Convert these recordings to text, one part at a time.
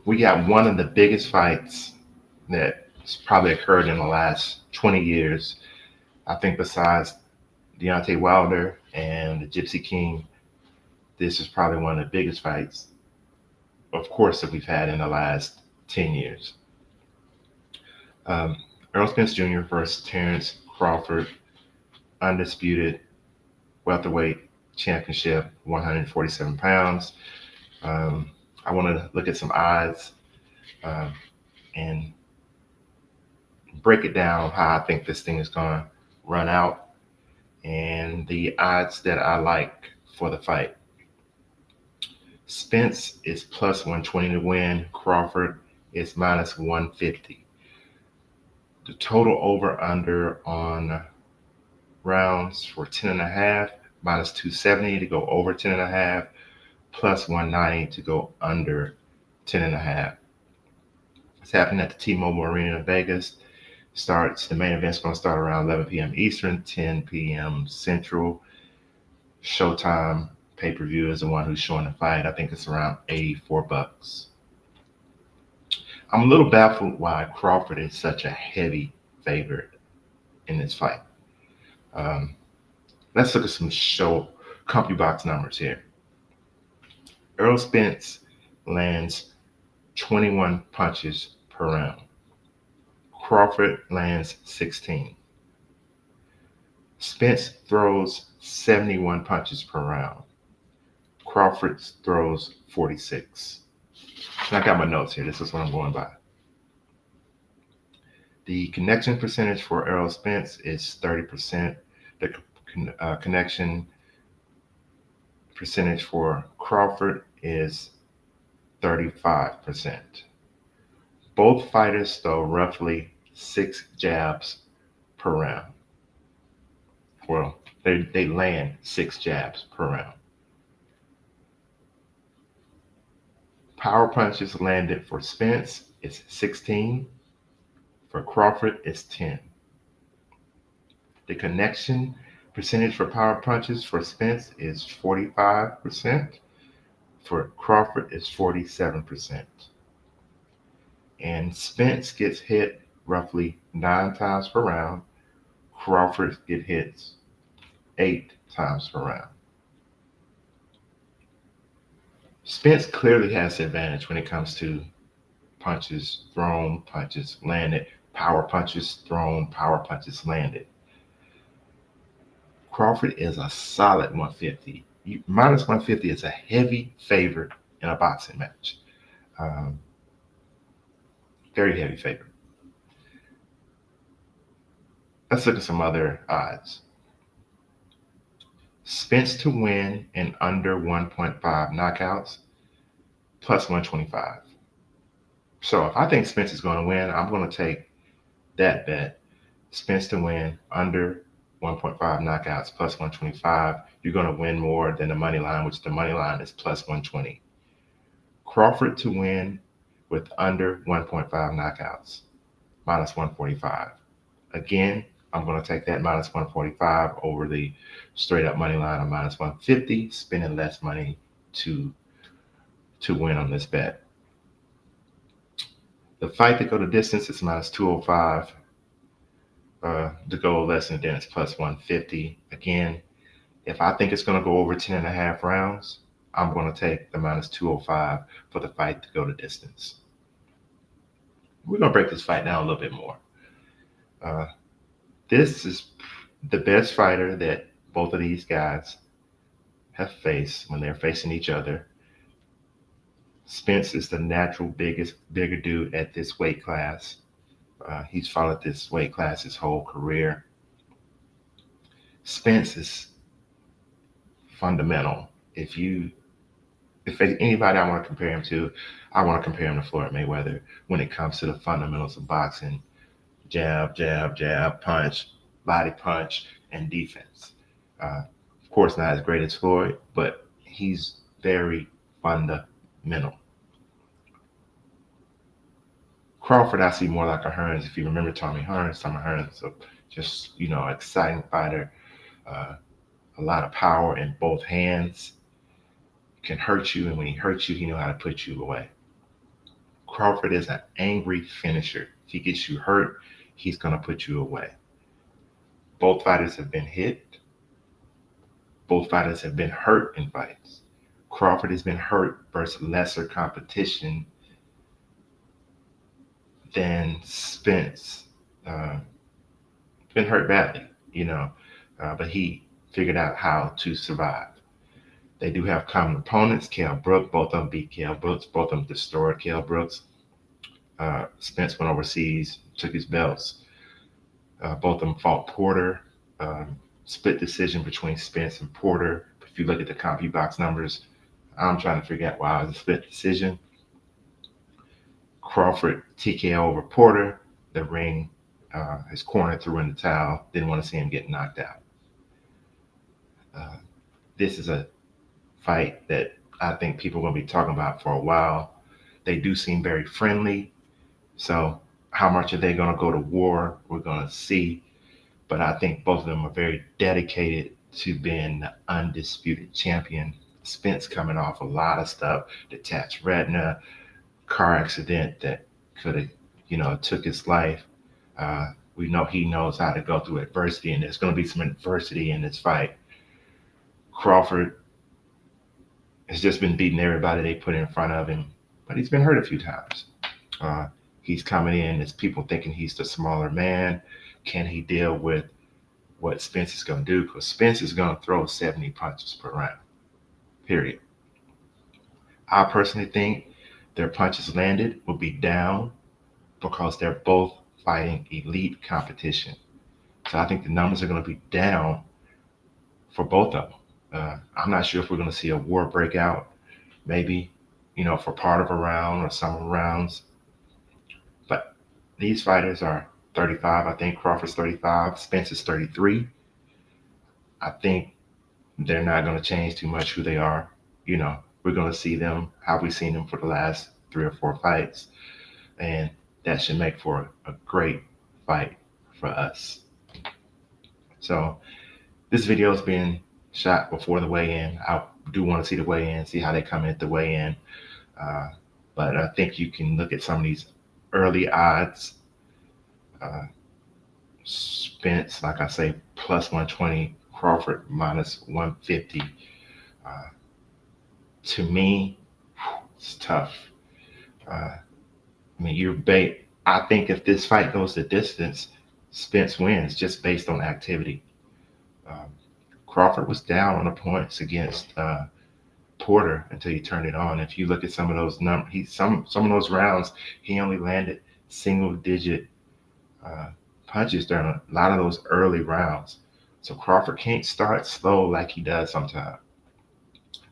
we got one of the biggest fights that's probably occurred in the last 20 years. I think besides Deontay Wilder and the Gypsy King, this is probably one of the biggest fights, of course, that we've had in the last 10 years. Um, Errol Spence Jr. versus Terence Crawford, undisputed welterweight championship, 147 pounds. Um, I want to look at some odds um, and break it down how I think this thing is going to run out and the odds that I like for the fight. Spence is plus 120 to win. Crawford is minus 150. The total over under on rounds for 10.5, minus 270 to go over 10.5, plus 190 to go under 10.5. It's happening at the T-Mobile Arena in Vegas. The main event's going to start around 11 p.m. Eastern, 10 p.m. Central. Showtime pay-per-view is the one who's showing the fight. I think it's around $84. I'm a little baffled why Crawford is such a heavy favorite in this fight. Let's look at some CompuBox numbers here. Errol Spence lands 21 punches per round. Crawford lands 16. Spence throws 71 punches per round. Crawford throws 46. And I got my notes here. This is what I'm going by. The connection percentage for Errol Spence is 30%. The connection percentage for Crawford is 35%. Both fighters throw roughly 6 jabs per round. Well, they land 6 jabs per round. Power punches landed for Spence is 16. For Crawford is 10. The connection percentage for power punches for Spence is 45%. For Crawford is 47%. And Spence gets hit roughly 9 times per round. Crawford gets hit 8 times per round. Spence clearly has the advantage when it comes to punches thrown, punches landed, power punches thrown, power punches landed. Crawford is a solid 150. Minus 150 is a heavy favorite in a boxing match. Very heavy favorite. Let's look at some other odds. Spence to win in under 1.5 knockouts, plus 125. So if I think Spence is going to win, I'm going to take that bet. Spence to win under 1.5 knockouts, plus 125. You're going to win more than the money line, which the money line is plus 120. Crawford to win with under 1.5 knockouts, minus 145. Again, I'm going to take that minus 145 over the straight up money line of minus 150, spending less money to win on this bet. The fight to go the distance is minus 205. To go less than it's plus 150. Again, if I think it's going to go over 10.5 rounds, I'm going to take the minus 205 for the fight to go the distance. We're going to break this fight down a little bit more. This is the best fighter that both of these guys have faced when they're facing each other. Spence is the natural bigger dude at this weight class. He's followed this weight class his whole career. Spence is fundamental. If anybody I want to compare him to, I want to compare him to Floyd Mayweather when it comes to the fundamentals of boxing. Jab, jab, jab, punch, body punch, and defense. Of course, not as great as Floyd, but he's very fundamental. Crawford, I see more like a Hearns. If you remember Tommy Hearns, so just, exciting fighter, a lot of power in both hands, can hurt you, and when he hurts you, he knows how to put you away. Crawford is an angry finisher. If he gets you hurt, he's going to put you away. Both fighters have been hit. Both fighters have been hurt in fights. Crawford has been hurt versus lesser competition than Spence. Been hurt badly, but he figured out how to survive. They do have common opponents. Kell Brook, both of them beat Kell Brooks. Both of them destroyed Kell Brooks. Spence went overseas, took his belts. Both of them fought Porter. Split decision between Spence and Porter. If you look at the CompuBox numbers, I'm trying to figure out why it was a split decision. Crawford TKO over Porter. The ring, his corner threw in the towel. Didn't want to see him get knocked out. This is a fight that I think people are going to be talking about for a while. They do seem very friendly. So how much are they going to go to war? We're going to see. But I think both of them are very dedicated to being the undisputed champion. Spence coming off a lot of stuff, detached retina, car accident that could have, took his life. We know he knows how to go through adversity, and there's going to be some adversity in this fight. Crawford has just been beating everybody they put in front of him, but he's been hurt a few times. He's coming in as people thinking he's the smaller man. Can he deal with what Spence is going to do? Because Spence is going to throw 70 punches per round, period. I personally think their punches landed will be down because they're both fighting elite competition. So I think the numbers are going to be down for both of them. I'm not sure if we're going to see a war breakout, maybe, for part of a round or some rounds. But these fighters are 35. I think Crawford's 35. Spence is 33. I think they're not going to change too much who they are. We're going to see them how we've seen them for the last 3 or 4 fights. And that should make for a great fight for us. So this video is being shot before the weigh-in. I do want to see the weigh-in, see how they come at the weigh-in. But I think you can look at some of these early odds. Spence, like I say, plus 120. Crawford minus 150. To me, it's tough. I think if this fight goes the distance, Spence wins just based on activity. Crawford was down on the points against Porter until he turned it on. If you look at some of those numbers, some of those rounds, he only landed single-digit punches during a lot of those early rounds. So Crawford can't start slow like he does sometimes.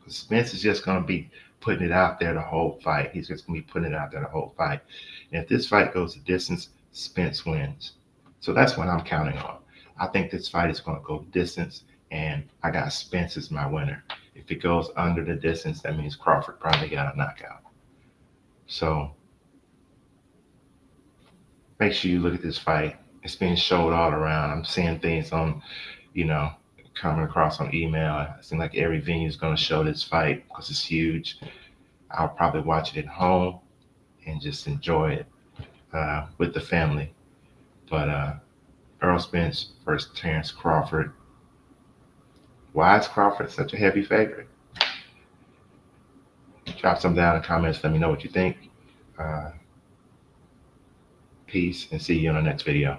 Spence is just going to be putting it out there the whole fight. He's just going to be putting it out there the whole fight. And if this fight goes the distance, Spence wins. So that's what I'm counting on. I think this fight is going to go the distance, and I got Spence as my winner. If it goes under the distance, that means Crawford probably got a knockout. So make sure you look at this fight. It's being showed all around. I'm seeing things on, coming across on email. It seems like every venue is going to show this fight because it's huge. I'll probably watch it at home and just enjoy it with the family. But Errol Spence versus Terence Crawford. Why is Crawford such a heavy favorite? Drop some down in the comments. Let me know what you think. Peace, and see you on the next video.